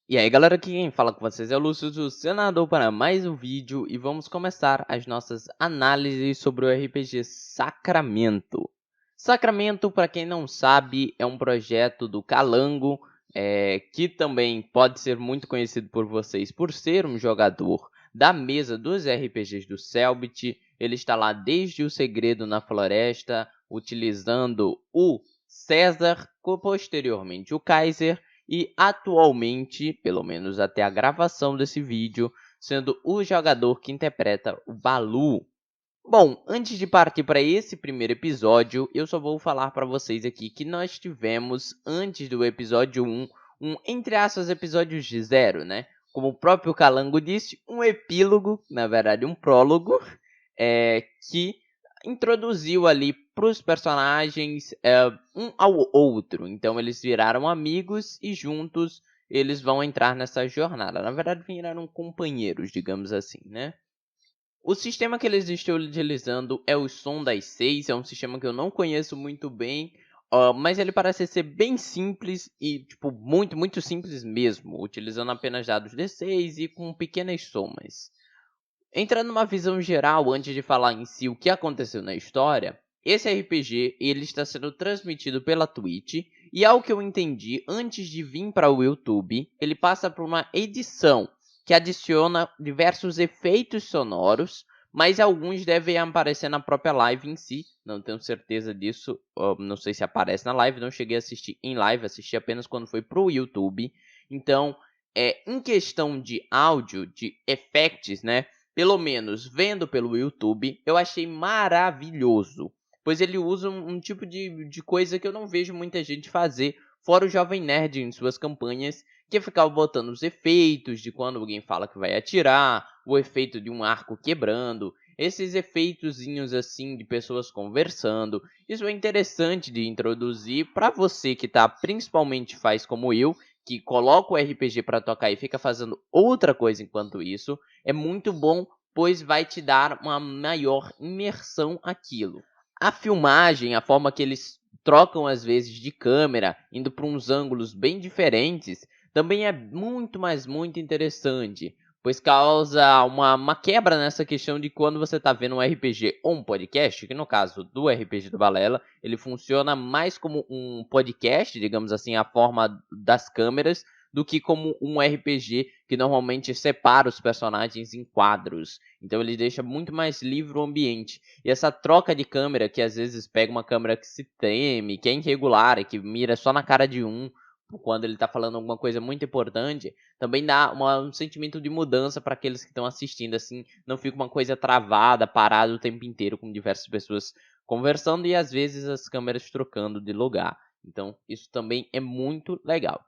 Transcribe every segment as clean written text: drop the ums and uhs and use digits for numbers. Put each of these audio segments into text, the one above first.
E aí galera, aqui quem fala com vocês é o Lúcio do Senador para mais um vídeo e vamos começar as nossas análises sobre o RPG Sacramento. Sacramento, para quem não sabe, é um projeto do Calango, que também pode ser muito conhecido por vocês por ser um jogador da mesa dos RPGs do Selbit. Ele está lá desde o Segredo na Floresta, utilizando o César, posteriormente o Kaiser, e atualmente, pelo menos até a gravação desse vídeo, sendo o jogador que interpreta o Balu. Bom, antes de partir para esse primeiro episódio, eu só vou falar para vocês aqui que nós tivemos, antes do episódio 1, entre aspas, episódio de 0, né? Como o próprio Calango disse, um epílogo, na verdade um prólogo, que introduziu ali para os personagens um ao outro. Então eles viraram amigos e juntos eles vão entrar nessa jornada. Na verdade, viraram companheiros, digamos assim, né? O sistema que eles estão utilizando é o Som das 6, é um sistema que eu não conheço muito bem, mas ele parece ser bem simples e tipo muito, muito simples mesmo, utilizando apenas dados D6 e com pequenas somas. Entrando numa visão geral, antes de falar em si o que aconteceu na história, esse RPG ele está sendo transmitido pela Twitch e, ao que eu entendi, antes de vir para o YouTube, ele passa por uma edição que adiciona diversos efeitos sonoros, mas alguns devem aparecer na própria live em si. Não tenho certeza disso, não sei se aparece na live, não cheguei a assistir em live, assisti apenas quando foi para o YouTube. Então, em questão de áudio, de effects, né? Pelo menos vendo pelo YouTube, eu achei maravilhoso. Pois ele usa um tipo de coisa que eu não vejo muita gente fazer, fora o Jovem Nerd em suas campanhas, que é ficar botando os efeitos de quando alguém fala que vai atirar, o efeito de um arco quebrando, esses efeitozinhos assim de pessoas conversando. Isso é interessante de introduzir para você que tá, principalmente faz como eu, que coloca o RPG para tocar e fica fazendo outra coisa enquanto isso. É muito bom, pois vai te dar uma maior imersão àquilo. A filmagem, a forma que eles trocam às vezes de câmera, indo para uns ângulos bem diferentes, também é muito, mas muito interessante, pois causa uma quebra nessa questão de quando você está vendo um RPG ou um podcast, que no caso do RPG do Balela, ele funciona mais como um podcast, digamos assim, a forma das câmeras, do que como um RPG que normalmente separa os personagens em quadros. Então ele deixa muito mais livre o ambiente. E essa troca de câmera, que às vezes pega uma câmera que se treme, que é irregular, que mira só na cara de um, quando ele está falando alguma coisa muito importante, também dá um sentimento de mudança para aqueles que estão assistindo, assim, não fica uma coisa travada, parada o tempo inteiro, com diversas pessoas conversando e às vezes as câmeras trocando de lugar. Então, isso também é muito legal.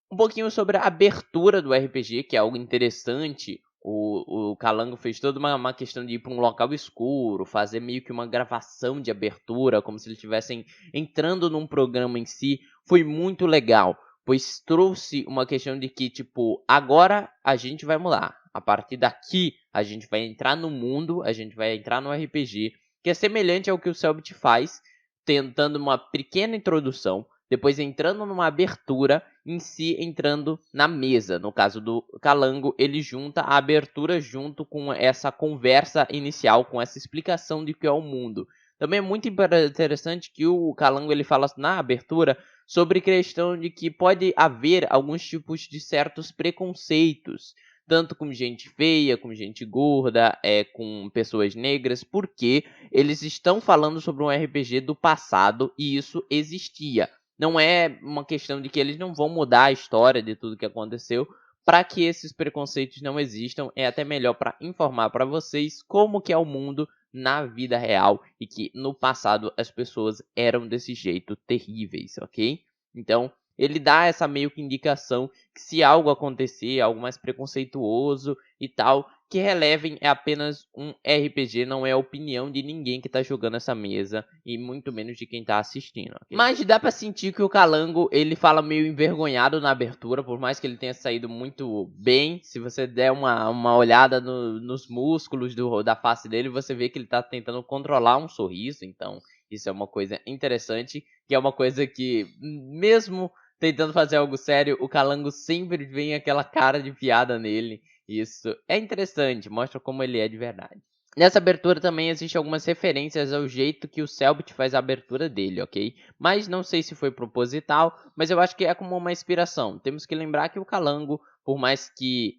Um pouquinho sobre a abertura do RPG, que é algo interessante. O Calango fez toda uma questão de ir para um local escuro, fazer meio que uma gravação de abertura, como se eles estivessem entrando num programa em si. Foi muito legal, pois trouxe uma questão de que, tipo, agora a gente vai mudar. A partir daqui, a gente vai entrar no mundo, a gente vai entrar no RPG, que é semelhante ao que o Selbit faz, tentando uma pequena introdução, depois entrando numa abertura, em si entrando na mesa. No caso do Calango, ele junta a abertura junto com essa conversa inicial, com essa explicação de que é o mundo. Também é muito interessante que o Calango ele fala na abertura sobre questão de que pode haver alguns tipos de certos preconceitos, tanto com gente feia, com gente gorda, com pessoas negras, porque eles estão falando sobre um RPG do passado e isso existia. Não é uma questão de que eles não vão mudar a história de tudo que aconteceu para que esses preconceitos não existam. É até melhor para informar para vocês como que é o mundo na vida real e que no passado as pessoas eram desse jeito terríveis, ok? Então, ele dá essa meio que indicação que se algo acontecer, algo mais preconceituoso e tal, que relevem é apenas um RPG, não é a opinião de ninguém que tá jogando essa mesa e muito menos de quem tá assistindo. Okay? Mas dá pra sentir que o Calango ele fala meio envergonhado na abertura, por mais que ele tenha saído muito bem. Se você der uma olhada nos músculos da face dele, você vê que ele tá tentando controlar um sorriso. Então isso é uma coisa interessante, que é uma coisa que mesmo tentando fazer algo sério, o Calango sempre vem aquela cara de piada nele. Isso é interessante, mostra como ele é de verdade. Nessa abertura também existem algumas referências ao jeito que o Cellbit faz a abertura dele, ok? Mas não sei se foi proposital, mas eu acho que é como uma inspiração. Temos que lembrar que o Calango, por mais que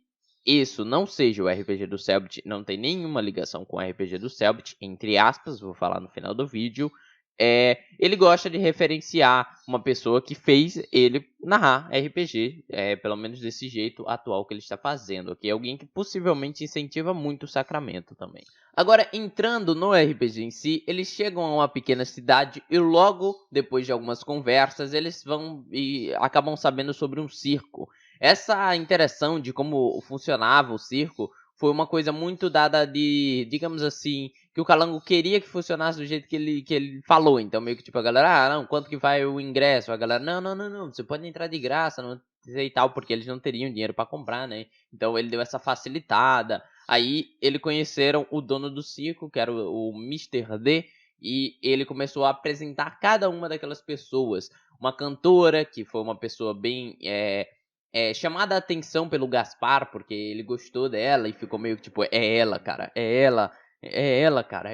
isso não seja o RPG do Cellbit, não tem nenhuma ligação com o RPG do Cellbit, entre aspas, vou falar no final do vídeo. Ele gosta de referenciar uma pessoa que fez ele narrar RPG, pelo menos desse jeito atual que ele está fazendo, ok? Alguém que possivelmente incentiva muito o Sacramento também. Agora, entrando no RPG em si, eles chegam a uma pequena cidade e logo depois de algumas conversas, eles vão e acabam sabendo sobre um circo. Essa interação de como funcionava o circo foi uma coisa muito dada de, digamos assim, que o Calango queria que funcionasse do jeito que ele falou. Então, meio que tipo, a galera, não, quanto que vai o ingresso? A galera, não, você pode entrar de graça, não sei e tal, porque eles não teriam dinheiro para comprar, né? Então, ele deu essa facilitada. Aí, eles conheceram o dono do circo, que era o Mr. D, e ele começou a apresentar cada uma daquelas pessoas. Uma cantora, que foi uma pessoa bem chamada a atenção pelo Gaspar, porque ele gostou dela e ficou meio que tipo, é ela, cara,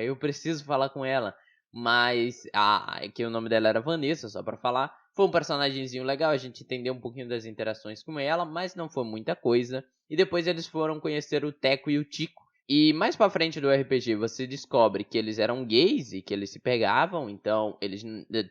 eu preciso falar com ela. Mas, que o nome dela era Vanessa, só pra falar. Foi um personagemzinho legal, a gente entendeu um pouquinho das interações com ela, mas não foi muita coisa. E depois eles foram conhecer o Teco e o Tico. E mais pra frente do RPG você descobre que eles eram gays e que eles se pegavam, então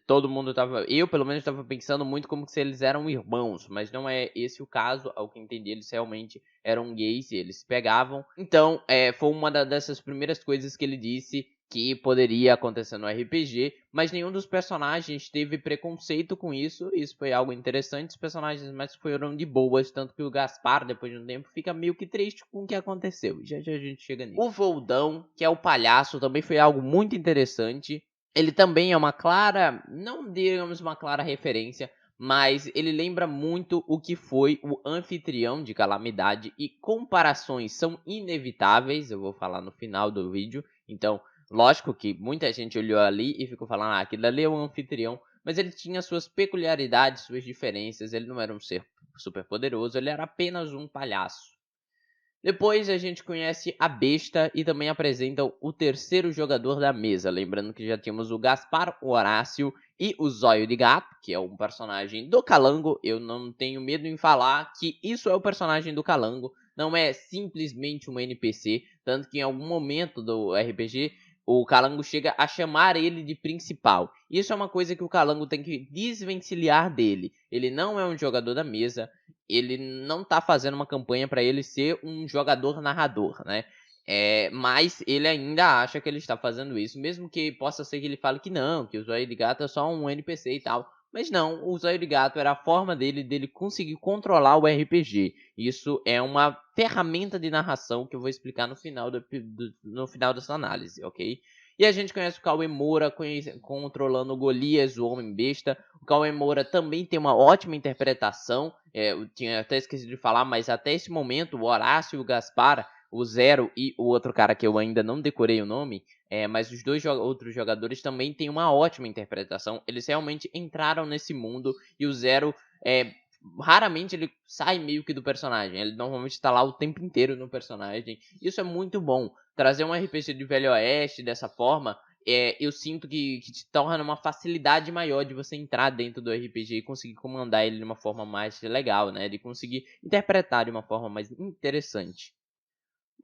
todo mundo tava, eu pelo menos tava pensando muito como se eles eram irmãos, mas não é esse o caso, ao que entendi eles realmente eram gays e eles se pegavam. Então, foi uma dessas primeiras coisas que ele disse que poderia acontecer no RPG, mas nenhum dos personagens teve preconceito com isso. Isso foi algo interessante. Os personagens mais foram de boas, tanto que o Gaspar, depois de um tempo, fica meio que triste com o que aconteceu. Já a gente chega nisso. O Voldão, que é o palhaço, também foi algo muito interessante. Ele também é uma clara, não digamos uma clara referência, mas ele lembra muito o que foi o anfitrião de Calamidade e comparações são inevitáveis, eu vou falar no final do vídeo. Então, lógico que muita gente olhou ali e ficou falando, aquilo ali é um anfitrião, mas ele tinha suas peculiaridades, suas diferenças, ele não era um ser super poderoso, ele era apenas um palhaço. Depois a gente conhece a Besta e também apresentam o terceiro jogador da mesa. Lembrando que já tínhamos o Gaspar, o Horácio e o Zóio de Gato, que é um personagem do Calango. Eu não tenho medo em falar que isso é o personagem do Calango. Não é simplesmente um NPC. Tanto que em algum momento do RPG o Calango chega a chamar ele de principal. Isso é uma coisa que o Calango tem que desvencilhar dele. Ele não é um jogador da mesa. Ele não tá fazendo uma campanha para ele ser um jogador narrador, né? Mas ele ainda acha que ele está fazendo isso, mesmo que possa ser que ele fale que não, que o Zóio de Gato é só um NPC e tal. Mas não, o Zóio de Gato era a forma dele conseguir controlar o RPG. Isso é uma ferramenta de narração que eu vou explicar no final, no final dessa análise, ok? E a gente conhece o Cauê Moura controlando o Golias, o Homem-Besta. O Cauê Moura também tem uma ótima interpretação. Eu tinha até esquecido de falar, mas até esse momento, o Horácio, o Gaspar, o Zero e o outro cara que eu ainda não decorei o nome, mas os dois outros jogadores também têm uma ótima interpretação. Eles realmente entraram nesse mundo e o Zero, raramente ele sai meio que do personagem. Ele normalmente está lá o tempo inteiro no personagem. Isso é muito bom. Trazer um RPG de Velho Oeste dessa forma, eu sinto que te torna uma facilidade maior de você entrar dentro do RPG e conseguir comandar ele de uma forma mais legal, né? De conseguir interpretar de uma forma mais interessante.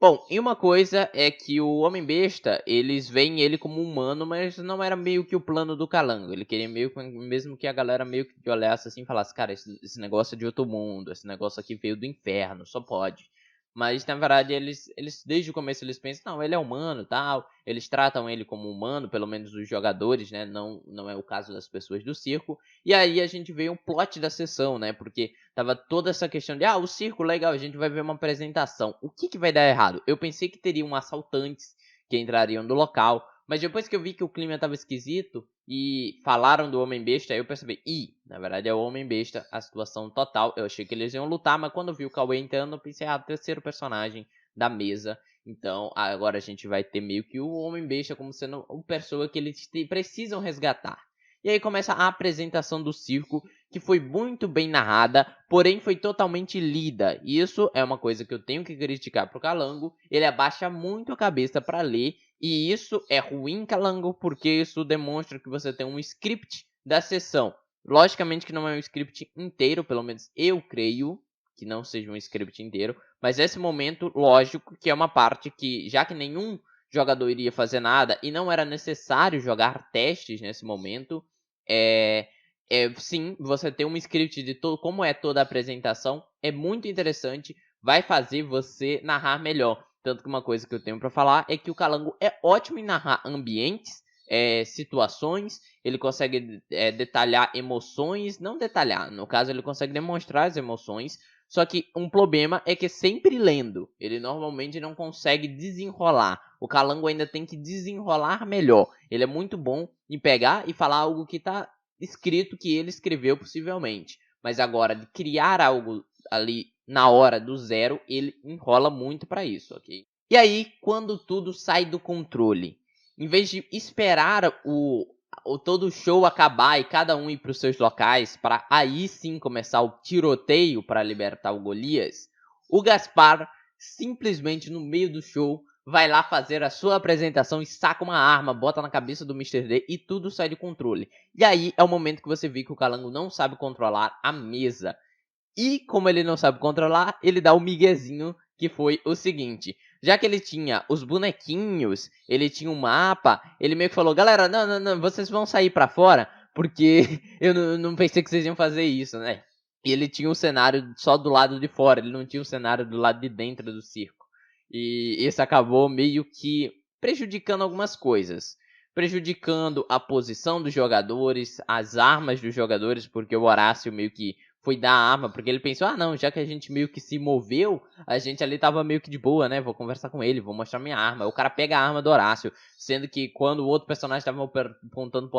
Bom, e uma coisa é que o Homem-Besta, eles veem ele como humano, mas não era meio que o plano do Calango. Ele queria mesmo que a galera meio que olhasse assim e falasse, cara, esse negócio é de outro mundo, esse negócio aqui veio do inferno, só pode. Mas, na verdade, eles desde o começo eles pensam, não, ele é humano, tal. Eles tratam ele como humano, pelo menos os jogadores, né? Não é o caso das pessoas do circo. E aí a gente vê um plot da sessão, né? Porque tava toda essa questão de, o circo, legal, a gente vai ver uma apresentação. O que vai dar errado? Eu pensei que teriam assaltantes que entrariam no local, mas depois que eu vi que o clima tava esquisito e falaram do Homem-Besta, aí eu percebi, na verdade é o Homem-Besta, a situação total. Eu achei que eles iam lutar, mas quando eu vi o Cauê entrando, eu pensei, terceiro personagem da mesa. Então, agora a gente vai ter meio que o Homem-Besta como sendo uma pessoa que eles precisam resgatar. E aí começa a apresentação do circo, que foi muito bem narrada, porém foi totalmente lida. E isso é uma coisa que eu tenho que criticar pro Calango. Ele abaixa muito a cabeça para ler, e isso é ruim, Calango, porque isso demonstra que você tem um script da sessão. Logicamente que não é um script inteiro, pelo menos eu creio que não seja um script inteiro, mas esse momento, lógico, que é uma parte que, já que nenhum jogador iria fazer nada e não era necessário jogar testes nesse momento, sim, você ter um script de como é toda a apresentação é muito interessante, vai fazer você narrar melhor. Tanto que uma coisa que eu tenho para falar é que o Calango é ótimo em narrar ambientes, situações, ele consegue detalhar emoções, não detalhar, no caso ele consegue demonstrar as emoções, só que um problema é que sempre lendo, ele normalmente não consegue desenrolar. O Calango ainda tem que desenrolar melhor. Ele é muito bom em pegar e falar algo que está escrito, que ele escreveu possivelmente. Mas agora, de criar algo ali na hora do zero, ele enrola muito para isso, ok? E aí, quando tudo sai do controle, em vez de esperar todo o show acabar e cada um ir para os seus locais para aí sim começar o tiroteio para libertar o Golias, o Gaspar simplesmente no meio do show vai lá fazer a sua apresentação e saca uma arma, bota na cabeça do Mr. D e tudo sai de controle. E aí é o momento que você vê que o Calango não sabe controlar a mesa. E como ele não sabe controlar, ele dá o miguezinho, que foi o seguinte: já que ele tinha os bonequinhos, ele tinha um mapa, ele meio que falou: galera, não, vocês vão sair pra fora, porque eu não pensei que vocês iam fazer isso, né? E ele tinha um cenário só do lado de fora, ele não tinha um cenário do lado de dentro do circo. E isso acabou meio que prejudicando algumas coisas. Prejudicando a posição dos jogadores, as armas dos jogadores, porque o Horácio meio que foi dar a arma, porque ele pensou, ah não, já que a gente meio que se moveu, a gente ali tava meio que de boa, né, vou conversar com ele, vou mostrar minha arma. O cara pega a arma do Horácio, sendo que quando o outro personagem tava apontando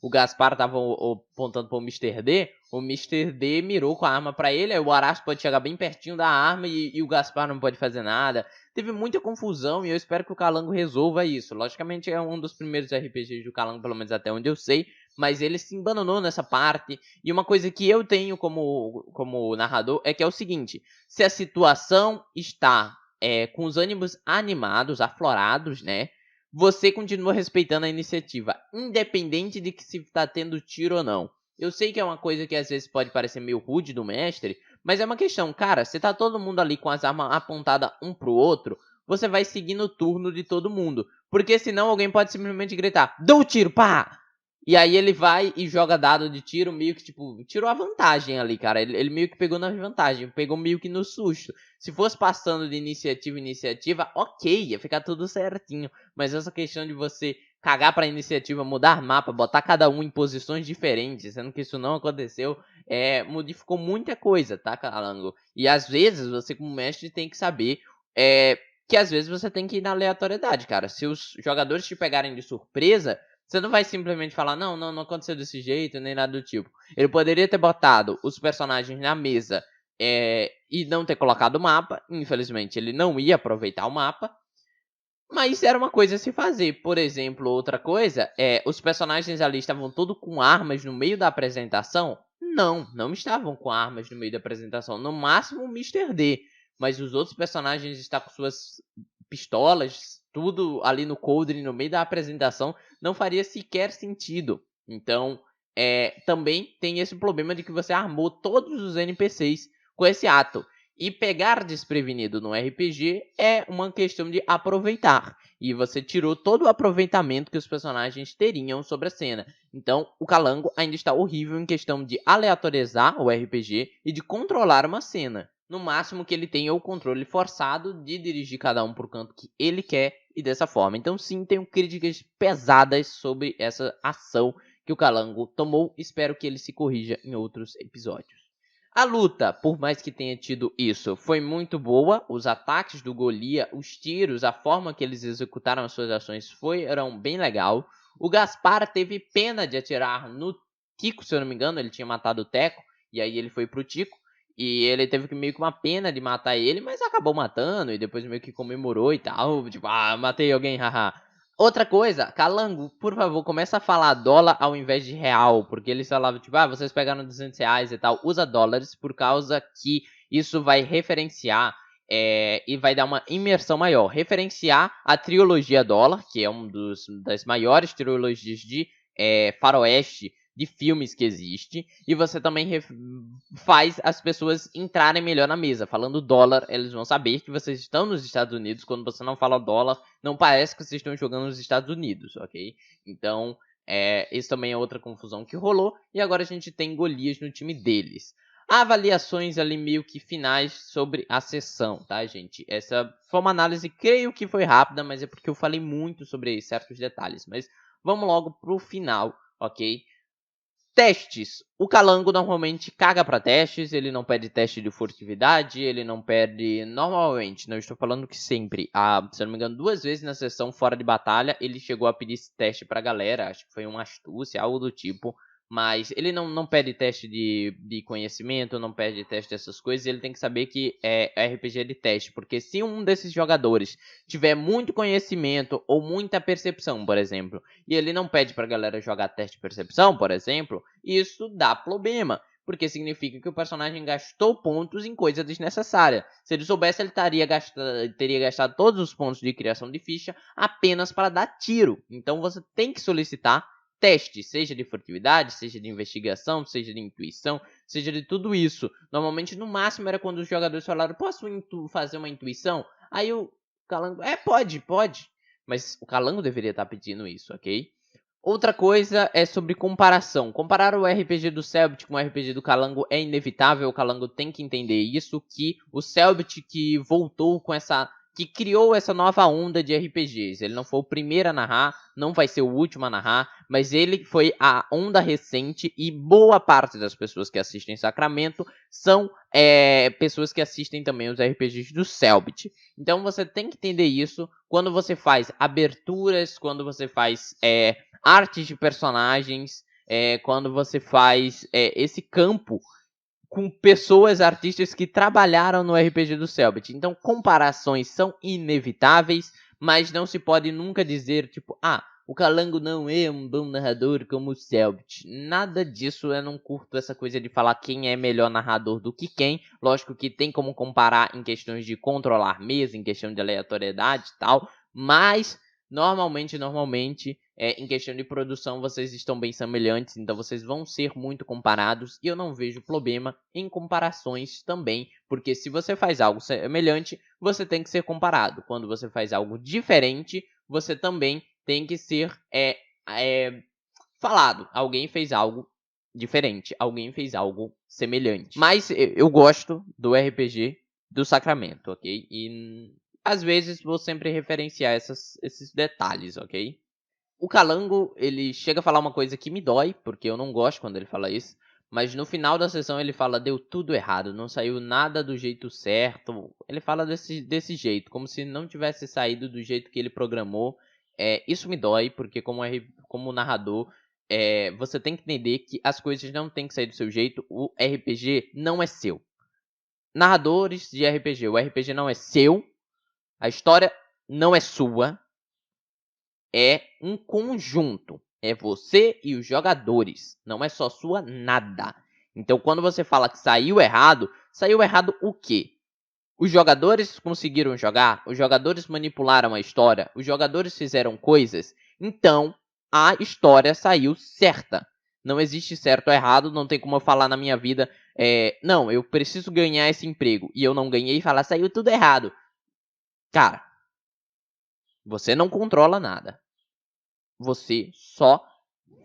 o Gaspar tava apontando pro Mr. D, o Mr. D mirou com a arma pra ele, aí o Horácio pode chegar bem pertinho da arma e o Gaspar não pode fazer nada. Teve muita confusão e eu espero que o Calango resolva isso. Logicamente é um dos primeiros RPGs do Calango, pelo menos até onde eu sei, mas ele se embananou nessa parte. E uma coisa que eu tenho como narrador é que é o seguinte: se a situação está com os ânimos animados, aflorados, né? Você continua respeitando a iniciativa, independente de que se está tendo tiro ou não. Eu sei que é uma coisa que às vezes pode parecer meio rude do mestre, mas é uma questão, cara, se tá todo mundo ali com as armas apontadas um pro outro, você vai seguindo o turno de todo mundo. Porque senão alguém pode simplesmente gritar, dou o tiro, pá! E aí ele vai e joga dado de tiro, meio que, tipo, tirou a vantagem ali, cara. Ele meio que pegou na vantagem, pegou meio que no susto. Se fosse passando de iniciativa em iniciativa, ok, ia ficar tudo certinho. Mas essa questão de você cagar pra iniciativa, mudar mapa, botar cada um em posições diferentes, sendo que isso não aconteceu, modificou muita coisa, tá, Calango? E às vezes você, como mestre, tem que saber que às vezes você tem que ir na aleatoriedade, cara. Se os jogadores te pegarem de surpresa, você não vai simplesmente falar, não aconteceu desse jeito, nem nada do tipo. Ele poderia ter botado os personagens na mesa e não ter colocado o mapa. Infelizmente, ele não ia aproveitar o mapa. Mas era uma coisa a se fazer. Por exemplo, outra coisa os personagens ali estavam todos com armas no meio da apresentação? Não estavam com armas no meio da apresentação. No máximo o Mr. D. Mas os outros personagens estão com suas pistolas, tudo ali no coldre, no meio da apresentação, não faria sequer sentido. Então, também tem esse problema de que você armou todos os NPCs com esse ato. E pegar desprevenido no RPG é uma questão de aproveitar. E você tirou todo o aproveitamento que os personagens teriam sobre a cena. Então, o Calango ainda está horrível em questão de aleatorizar o RPG e de controlar uma cena. No máximo que ele tenha o controle forçado de dirigir cada um para o canto que ele quer e dessa forma. Então sim, tenho críticas pesadas sobre essa ação que o Calango tomou. Espero que ele se corrija em outros episódios. A luta, por mais que tenha tido isso, foi muito boa. Os ataques do Golias, os tiros, a forma que eles executaram as suas ações foram bem legal. O Gaspar teve pena de atirar no Tico, se eu não me engano, ele tinha matado o Teco, e aí ele foi pro Tico. E ele teve meio que uma pena de matar ele, mas acabou matando e depois meio que comemorou e tal. Tipo, matei alguém, haha. Outra coisa, Calango, por favor, começa a falar dólar ao invés de real, porque eles falavam, tipo, vocês pegaram R$ 200 e tal, usa dólares, por causa que isso vai referenciar e vai dar uma imersão maior. Referenciar a trilogia dólar, que é das maiores trilogias de faroeste de filmes que existe, e você também faz as pessoas entrarem melhor na mesa. Falando dólar, eles vão saber que vocês estão nos Estados Unidos. Quando você não fala dólar, não parece que vocês estão jogando nos Estados Unidos, ok? Então, isso também é outra confusão que rolou. E agora a gente tem Golias no time deles. Avaliações ali meio que finais sobre a sessão, tá, gente? Essa foi uma análise, creio que foi rápida, mas é porque eu falei muito sobre certos detalhes. Mas vamos logo pro final, ok? Testes. O Calango normalmente caga para testes, ele não pede teste de furtividade, ele não pede normalmente, não estou falando que sempre. Se eu não me engano, 2 vezes na sessão fora de batalha, ele chegou a pedir esse teste pra galera, acho que foi uma astúcia, algo do tipo. Mas ele não pede teste de conhecimento, não pede teste dessas coisas, ele tem que saber que é RPG de teste, porque se um desses jogadores tiver muito conhecimento ou muita percepção, por exemplo, e ele não pede pra galera jogar teste de percepção, por exemplo, isso dá problema, porque significa que o personagem gastou pontos em coisa desnecessária. Se ele soubesse, ele teria gastado todos os pontos de criação de ficha apenas para dar tiro. Então você tem que solicitar teste, seja de furtividade, seja de investigação, seja de intuição, seja de tudo isso. Normalmente, no máximo, era quando os jogadores falaram, posso fazer uma intuição? Aí o Calango, pode. Mas o Calango deveria estar pedindo isso, ok? Outra coisa é sobre comparação. Comparar o RPG do Selbit com o RPG do Calango é inevitável. O Calango tem que entender isso, que o Selbit que voltou com que criou essa nova onda de RPGs. Ele não foi o primeiro a narrar, não vai ser o último a narrar, mas ele foi a onda recente e boa parte das pessoas que assistem Sacramento são pessoas que assistem também os RPGs do Selbit. Então você tem que entender isso quando você faz aberturas, quando você faz artes de personagens, quando você faz esse campo com pessoas, artistas que trabalharam no RPG do Selbit. Então, comparações são inevitáveis, mas não se pode nunca dizer, tipo, o Calango não é um bom narrador como o Selbit. Nada disso, eu não curto essa coisa de falar quem é melhor narrador do que quem. Lógico que tem como comparar em questões de controlar mesa, em questão de aleatoriedade e tal, mas normalmente, em questão de produção, vocês estão bem semelhantes, então vocês vão ser muito comparados, e eu não vejo problema em comparações também, porque se você faz algo semelhante, você tem que ser comparado. Quando você faz algo diferente, você também tem que ser falado. Alguém fez algo diferente, alguém fez algo semelhante. Mas eu gosto do RPG do Sacramento, ok? E às vezes vou sempre referenciar esses detalhes, ok? O Calango, ele chega a falar uma coisa que me dói, porque eu não gosto quando ele fala isso, mas no final da sessão ele fala, deu tudo errado, não saiu nada do jeito certo. Ele fala desse jeito, como se não tivesse saído do jeito que ele programou. Isso me dói, porque como narrador, você tem que entender que as coisas não tem que sair do seu jeito, o RPG não é seu. Narradores de RPG, o RPG não é seu, a história não é sua, é um conjunto. É você e os jogadores. Não é só sua nada. Então, quando você fala que saiu errado o quê? Os jogadores conseguiram jogar? Os jogadores manipularam a história? Os jogadores fizeram coisas? Então, a história saiu certa. Não existe certo ou errado, não tem como eu falar na minha vida, não, eu preciso ganhar esse emprego, e eu não ganhei e falar, saiu tudo errado. Cara, você não controla nada. Você só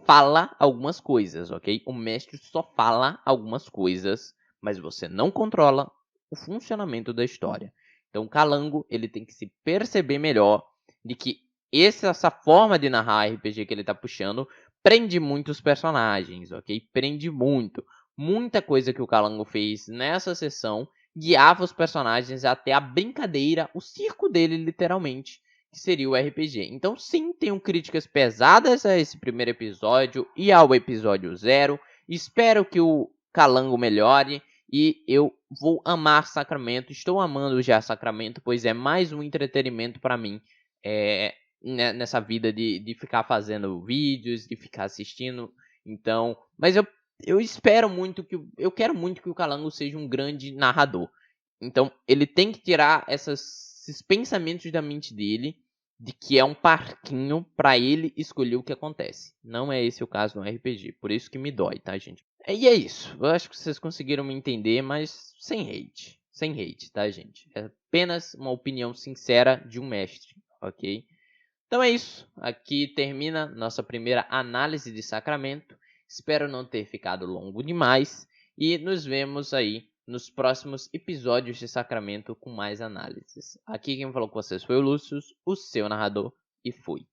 fala algumas coisas, ok? O mestre só fala algumas coisas, mas você não controla o funcionamento da história. Então, o Calango, ele tem que se perceber melhor de que essa forma de narrar RPG que ele tá puxando prende muitos personagens, ok? Prende muito. Muita coisa que o Calango fez nessa sessão guiava os personagens até a brincadeira, o circo dele, literalmente, que seria o RPG. Então, sim, tenho críticas pesadas a esse primeiro episódio e ao episódio 0. Espero que o Calango melhore e eu vou amar Sacramento. Estou amando já Sacramento, pois é mais um entretenimento para mim. nessa vida de ficar fazendo vídeos, de ficar assistindo. Então, mas eu espero muito eu quero muito que o Calango seja um grande narrador. Então, ele tem que tirar esses pensamentos da mente dele de que é um parquinho pra ele escolher o que acontece. Não é esse o caso no RPG. Por isso que me dói, tá, gente? E é isso. Eu acho que vocês conseguiram me entender, mas sem hate. Sem hate, tá, gente? É apenas uma opinião sincera de um mestre, ok? Então é isso. Aqui termina nossa primeira análise de Sacramento. Espero não ter ficado longo demais. E nos vemos aí nos próximos episódios de Sacramento com mais análises. Aqui quem falou com vocês foi o Lúcio, o seu narrador, e fui.